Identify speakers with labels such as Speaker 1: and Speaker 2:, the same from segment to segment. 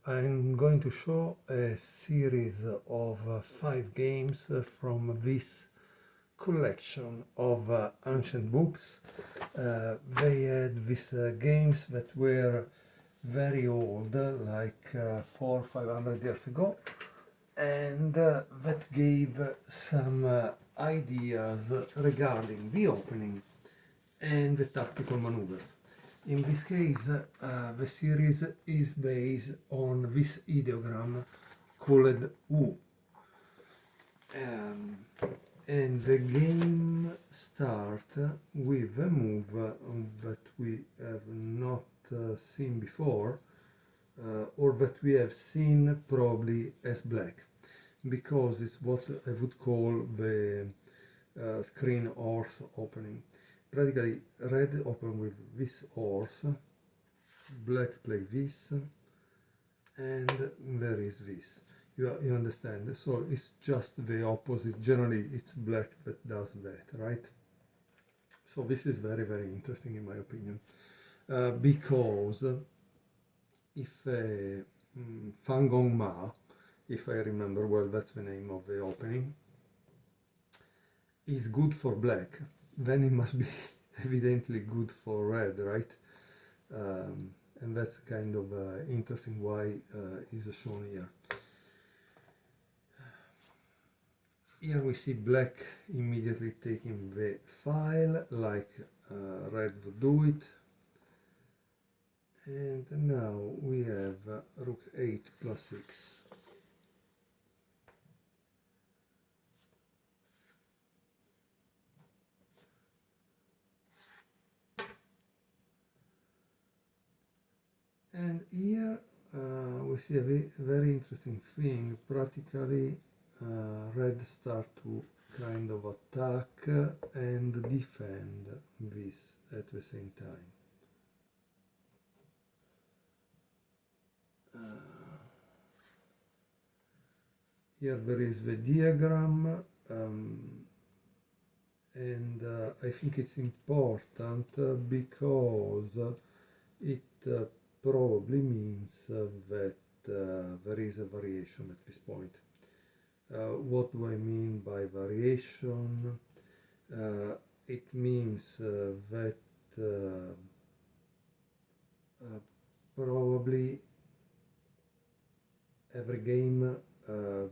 Speaker 1: I'm going to show a series of 5 games from this collection of ancient books. They had these games that were very old, like 400-500 years ago, and that gave some ideas regarding the opening and the tactical maneuvers. In this case, the series is based on this ideogram called U. And the game starts with a move that we have not seen before, or that we have seen probably as black, because it's what I would call the screen horse opening. Practically, red open with this horse, black play this, and there is this. You understand? So it's just the opposite. Generally, it's black that does that, right? So this is very, very interesting in my opinion, because if Fangong Ma, if I remember well, that's the name of the opening, is good for black, then it must be evidently good for red, right? And that's kind of interesting why is shown here. Here we see black immediately taking the file, like red would do it. And now we have rook 8 plus 6. And here we see a very interesting thing. Practically red start to kind of attack and defend this at the same time. Here there is the diagram, and I think it's important because it probably means that there is a variation at this point. What do I mean by variation? It means that probably every game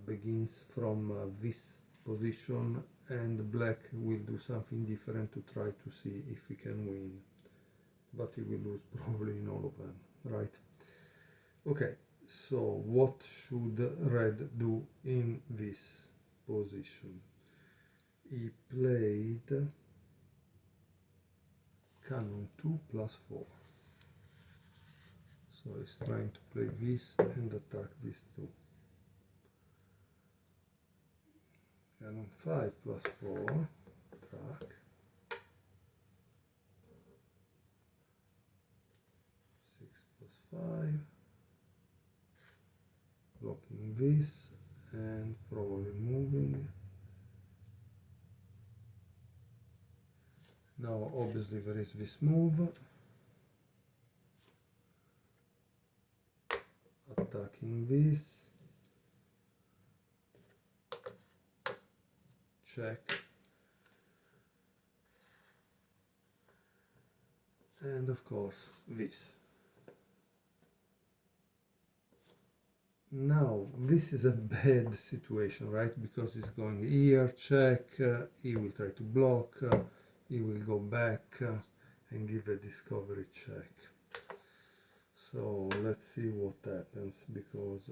Speaker 1: begins from this position, and black will do something different to try to see if he can win, but he will lose probably in all of them, right? Okay, so what should red do in this position? He played cannon 2 plus 4. So he's trying to play this and attack this 2. Cannon 5 plus 4, attack. 6 plus 5. Blocking this and probably moving. Now obviously there is this move. Attacking this. Check. And of course this. Now this is a bad situation, right? Because he's going here, check, he will try to block, he will go back and give a discovery check. So let's see what happens, because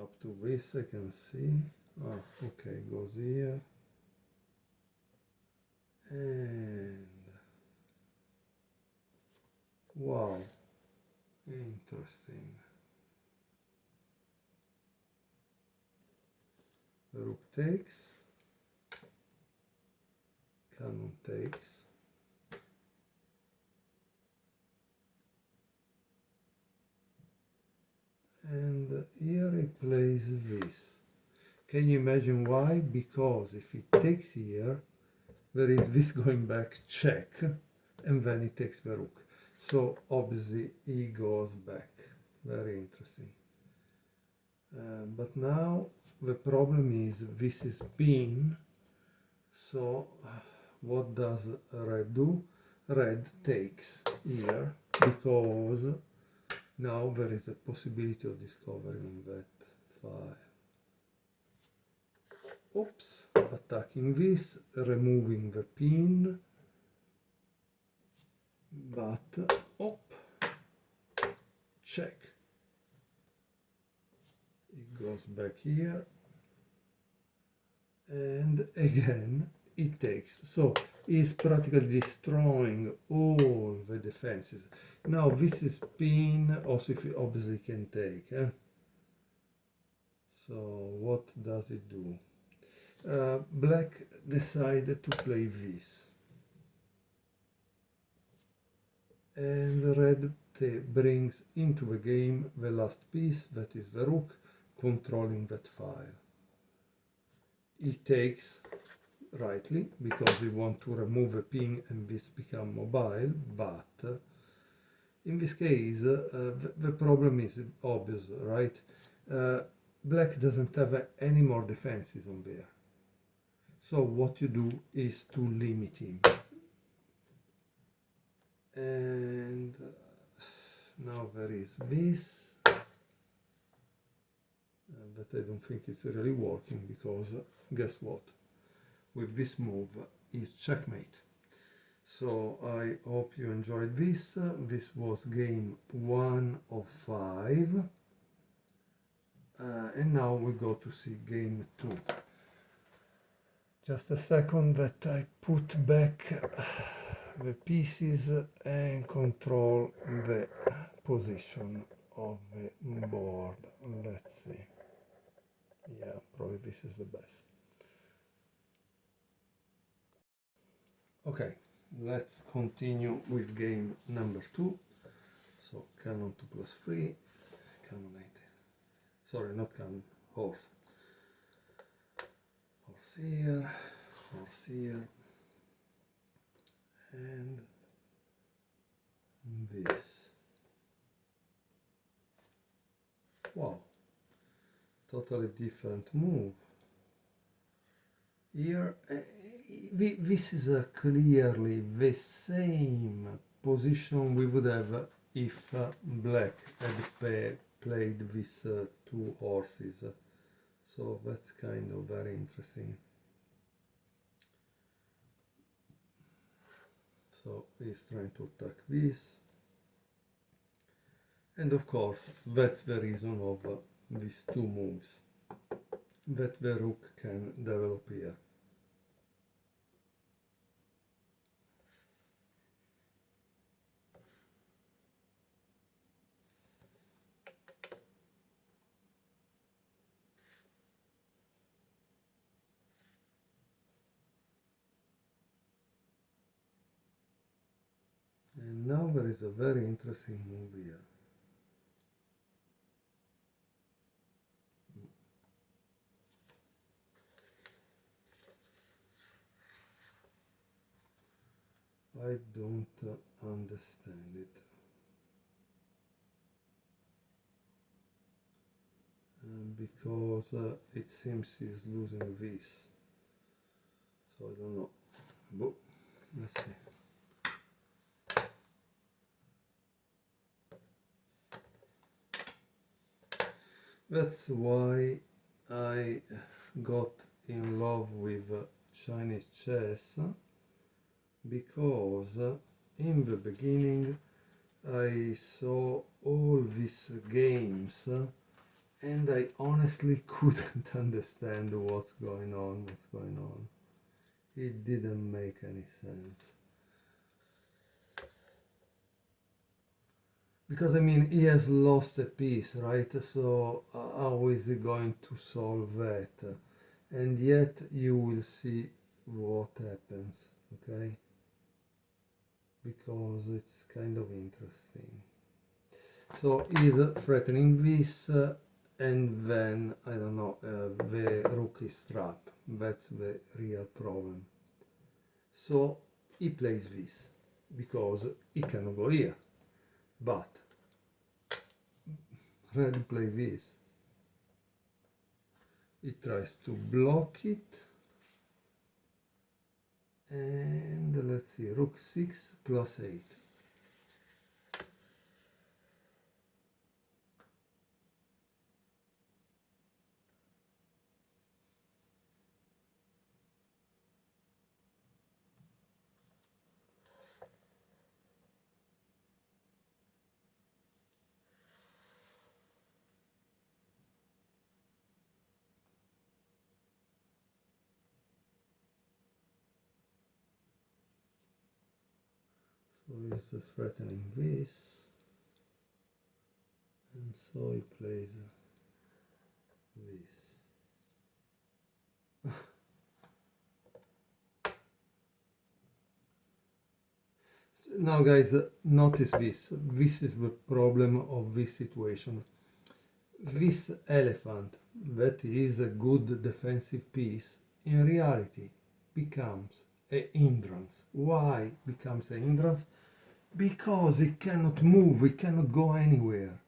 Speaker 1: up to this I can see. Ah, okay, goes here. And wow, interesting. The rook takes, cannon takes, and here he plays this. Can you imagine why? Because if he takes here, there is this going back, check, and then he takes the rook. So obviously he goes back. very interesting. But now the problem is this is pin, so what does red do? Red takes here, because now there is a possibility of discovering that file. Oops, attacking this, removing the pin, but check. It goes back here, and again it takes. So it's practically destroying all the defenses. Now this is pin, also if you obviously can take. So what does it do? Black decided to play this, and red brings into the game the last piece, that is the rook, controlling that file. It takes rightly, because we want to remove a pin and this become mobile, but in this case the problem is obvious, right? Black doesn't have any more defenses on there. So what you do is to limit him. And now there is this, but I don't think it's really working, because guess what? With this move is checkmate. So I hope you enjoyed this. This was game 1 of 5. And now we go to see game 2. Just a second that I put back the pieces and control the position of the board. Let's see. Yeah, probably this is the best. Okay, let's continue with game number 2. So cannon 2+3, cannon 8. Sorry, not cannon, horse. Horse here, and this. Wow, totally different move. Here, this is clearly the same position we would have if black had played these 2 horses. So that's kind of very interesting. So he's trying to attack this. And of course, that's the reason of these 2 moves, that the rook can develop here. And now there is a very interesting move here. I don't understand it. Because it seems he's losing this. So I don't know. But let's see. That's why I got in love with Chinese chess, because in the beginning I saw all these games and I honestly couldn't understand what's going on. It didn't make any sense. Because I mean, he has lost a piece, right? So how is he going to solve that? And yet you will see what happens, okay? Because it's kind of interesting. So he's threatening this, and then, I don't know, the rook is trapped. That's the real problem. So he plays this, because he cannot go here. But red play this. It tries to block it, and let's see, rook 6 plus 8. So he's threatening this, and so he plays this. Now guys, notice this. This is the problem of this situation. This elephant, that is a good defensive piece, in reality becomes a hindrance. Why becomes a hindrance? Because it cannot move, it cannot go anywhere.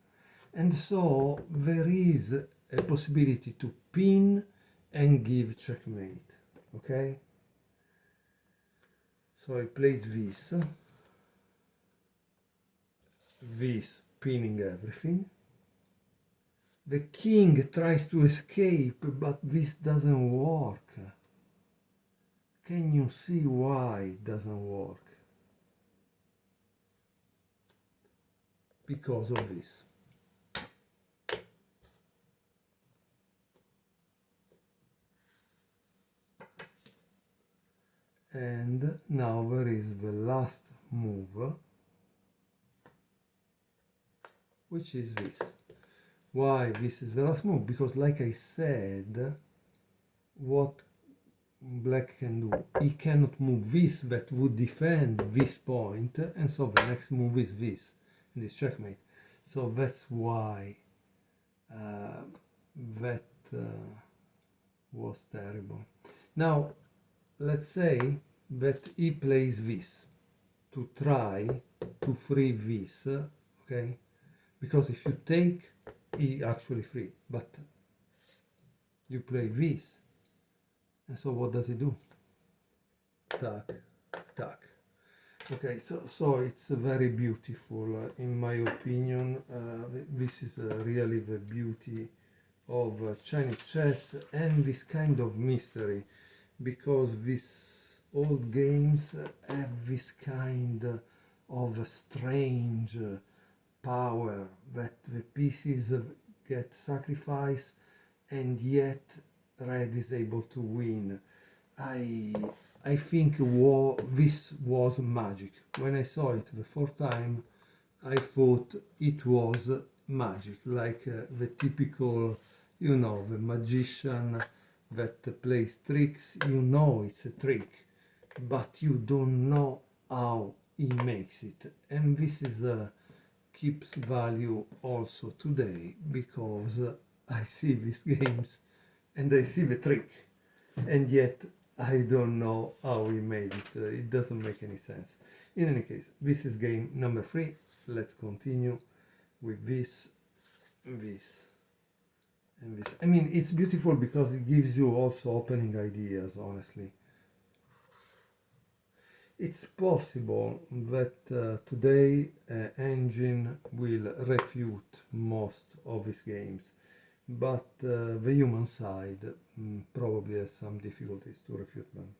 Speaker 1: And so there is a possibility to pin and give checkmate. Okay? So I played this pinning everything. The king tries to escape, but this doesn't work. Can you see why it doesn't work? Because of this. And now there is the last move, which is this. Why this is the last move? Because like I said, what black can do, he cannot move this that would defend this point, and so the next move is this checkmate. So that's why that was terrible. Now let's say that he plays this to try to free this, okay? Because if you take, he actually free, but you play this, and so what does he do? Tack, tack. Okay, so it's very beautiful, in my opinion. This is really the beauty of Chinese chess and this kind of mystery, because these old games have this kind of strange power that the pieces get sacrificed and yet red is able to win. I think this was magic. When I saw it the fourth time, I thought it was magic, like the typical, you know, the magician that plays tricks. You know it's a trick, but you don't know how he makes it. And this is keeps value also today, because I see these games and I see the trick, and yet I don't know how he made it. It doesn't make any sense. In any case, this is game number 3. Let's continue with this, and this. I mean, it's beautiful because it gives you also opening ideas, honestly. It's possible that today engine will refute most of these games, but the human side probably has some difficulties to refute them.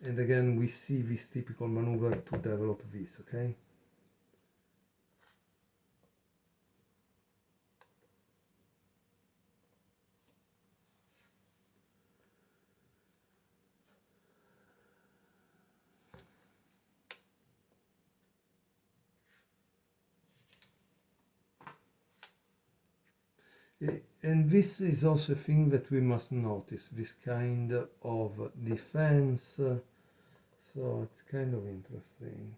Speaker 1: And again, we see this typical maneuver to develop this, okay? And this is also a thing that we must notice, this kind of defense. So it's kind of interesting.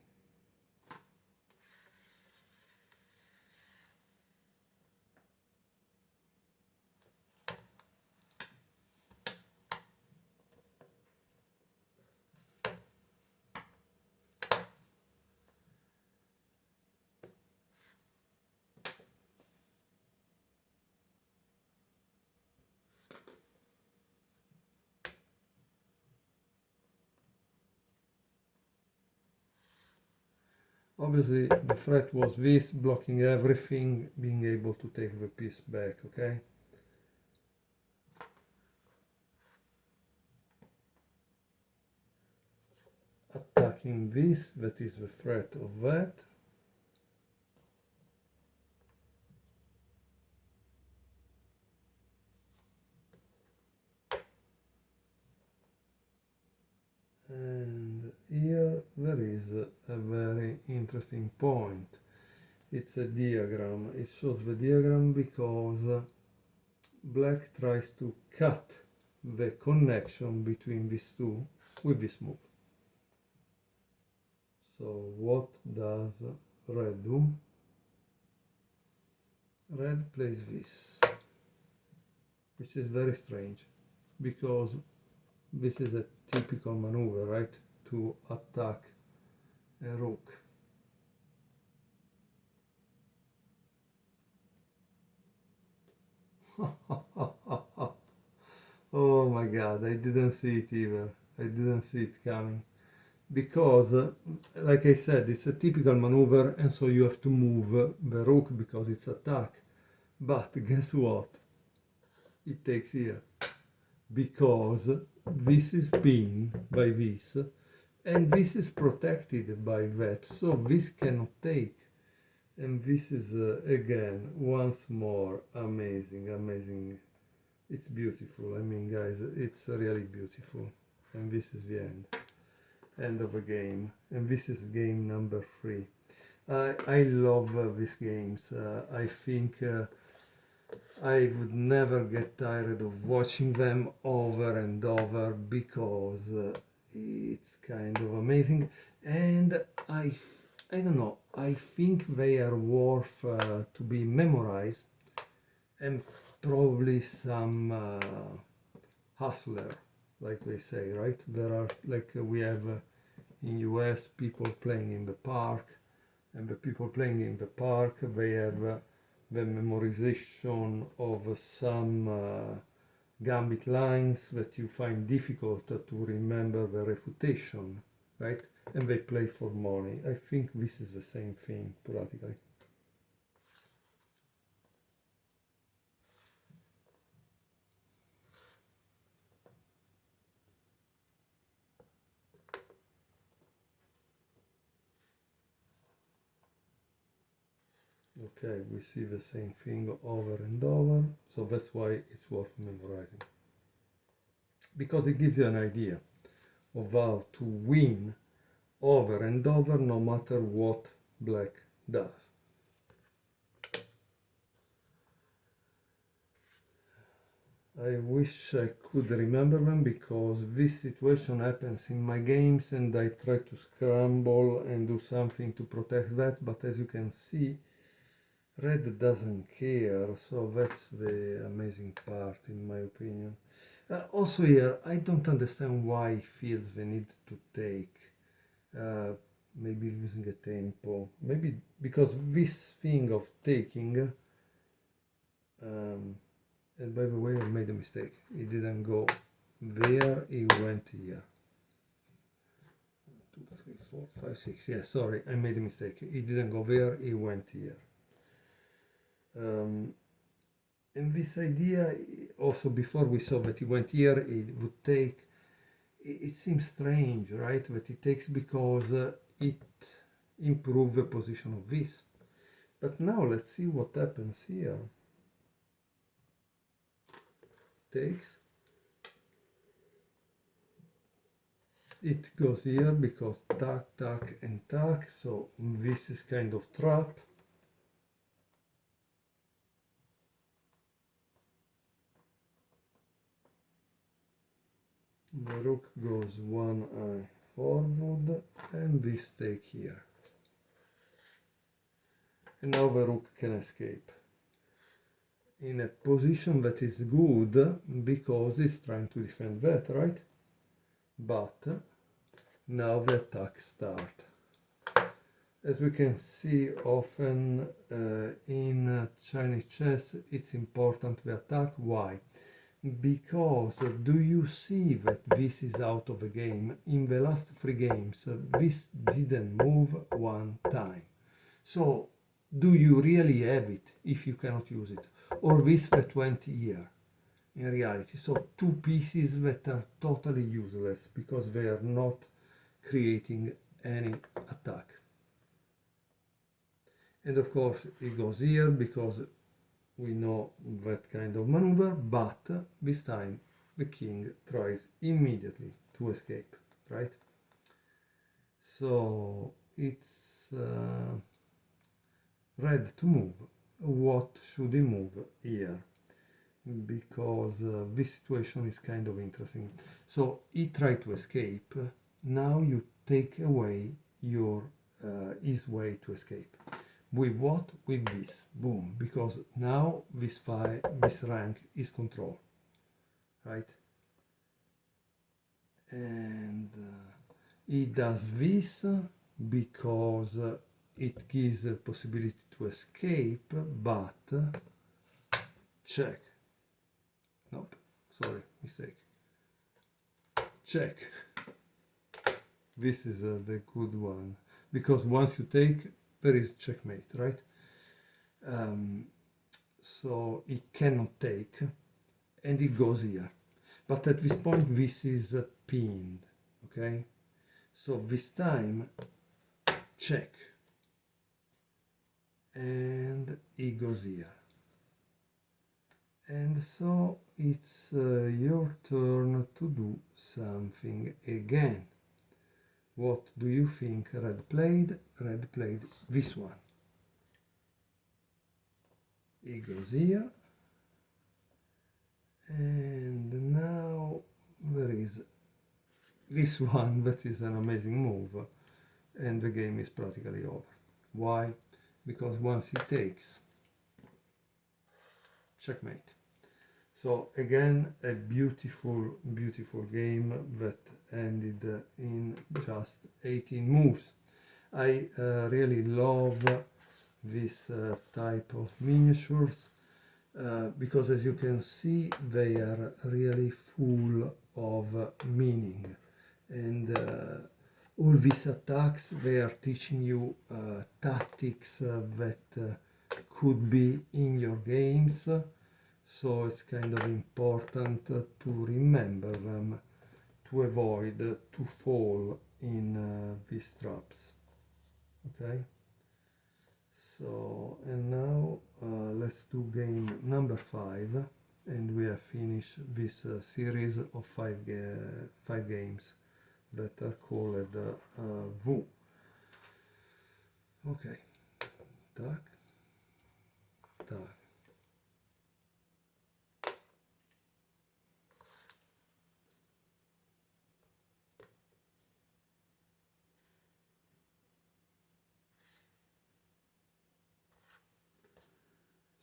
Speaker 1: Obviously the threat was this, blocking everything, being able to take the piece back, okay? Attacking this, that is the threat of that. And here there is a very interesting point. It's a diagram. It shows the diagram because black tries to cut the connection between these two with this move. So what does red do? Red plays this, which is very strange because this is a typical maneuver, right? To attack a rook. Oh my god, I didn't see it either. I didn't see it coming. Because, like I said, it's a typical maneuver, and so you have to move the rook because it's attack. But guess what? It takes here. Because this is pinned by this, and this is protected by that, so this cannot take. And this is, again, once more, amazing, amazing. It's beautiful. I mean, guys, it's really beautiful. And this is the end of the game. And this is game number 3. I love these games. I think I would never get tired of watching them over and over because it's kind of amazing. And I don't know, I think they are worth to be memorized, and probably some hustler, like they say, right? There are, like we have in US, people playing in the park, and the people playing in the park, they have the memorization of some gambit lines that you find difficult to remember the refutation, right? And they play for money. I think this is the same thing, practically. Okay, we see the same thing over and over, so that's why it's worth memorizing. Because it gives you an idea of how to win over and over no matter what black does. I wish I could remember them because this situation happens in my games and I try to scramble and do something to protect that, but as you can see, red doesn't care, so that's the amazing part in my opinion. Also here, I don't understand why he feels the need to take. Maybe losing a tempo, maybe because this thing of taking, and by the way, I made a mistake. He didn't go there, he went here. 2, 3, 4, 5, 6. Yeah, sorry, I made a mistake. He didn't go there, he went here. And this idea, also before we saw that he went here, it would take, it seems strange, right? That it takes because it improves the position of this. But now let's see what happens here. Takes. It goes here because tack, tack and tack, so this is kind of trap. The rook goes one eye forward and this take here. And now the rook can escape in a position that is good because it's trying to defend that, right? But now the attack starts. As we can see often in Chinese chess, it's important the attack. Why? because do you see that this is out of the game? In the last 3 games, this didn't move one time. So, do you really have it if you cannot use it? Or this that went here, in reality? So, two pieces that are totally useless because they are not creating any attack. And of course, it goes here because we know that kind of maneuver, but this time the king tries immediately to escape, right? So it's red to move. What should he move here? Because this situation is kind of interesting. So he tried to escape. Now you take away your his way to escape. With what? With this. Boom. Because now this rank is controlled. Right? And he does this because it gives a possibility to escape, but check. Nope. Sorry, mistake. Check. This is the good one. Because once you take, there is checkmate, right? So it cannot take, and it goes here. But at this point, this is pinned, okay? So this time, check, and it goes here. And so it's your turn to do something again. What do you think red played? Red played this one. It goes here. And now there is this one that is an amazing move. And the game is practically over. Why? Because once he takes, checkmate. So again, a beautiful, beautiful game that ended in just 18 moves. I really love this type of miniatures because as you can see, they are really full of meaning. And all these attacks, they are teaching you tactics that could be in your games. So it's kind of important to remember them to avoid to fall in these traps. Okay? So, and now let's do game number 5, and we have finished this series of 5 games that are called VU. Okay, tac, tac.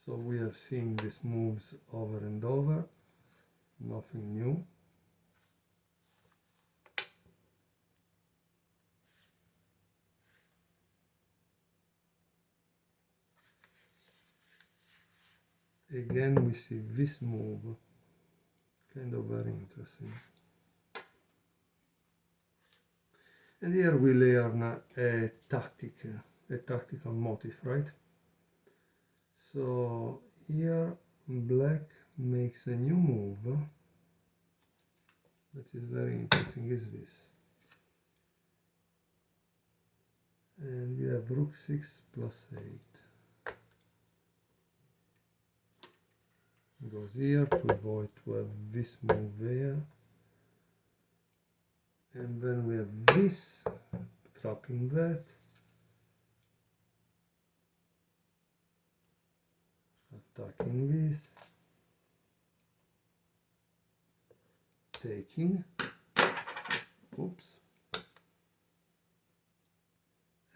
Speaker 1: So we have seen these moves over and over, nothing new. Again we see this move, kind of very interesting. And here we learn a tactical motif, right? So here black makes a new move that is very interesting, is this. And we have rook 6 plus 8. Goes here to avoid to have this move there. And then we have this, trapping that. Attacking this. Taking. Oops.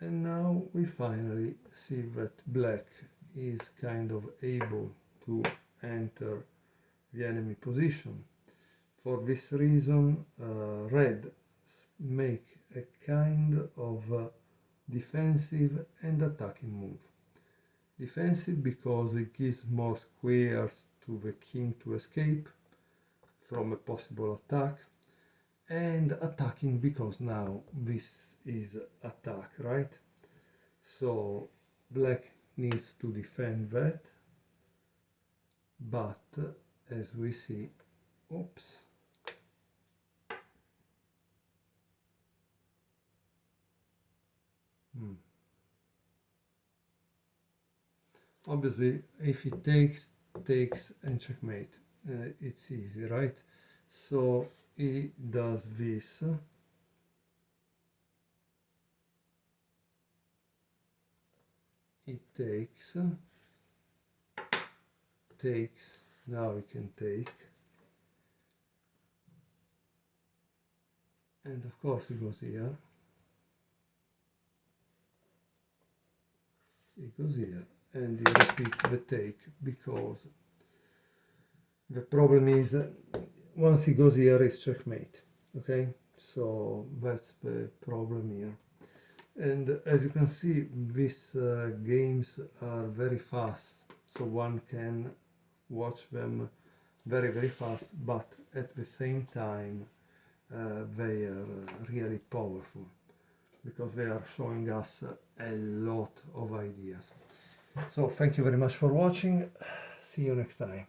Speaker 1: And now we finally see that black is kind of able to enter the enemy position. For this reason, red make a kind of defensive and attacking move. Defensive because it gives more squares to the king to escape, from a possible attack, and attacking because now this is attack, right? So black needs to defend that, but as we see, oops, obviously if he takes and checkmate, it's easy, right? So he does this, he takes, now he can take, and of course he goes here, and he repeats the take, because the problem is once he goes here it's checkmate. Okay, so that's the problem here. And as you can see, these games are very fast, so one can watch them very fast, but at the same time they are really powerful, because they are showing us a lot of ideas. So thank you very much for watching. See you next time.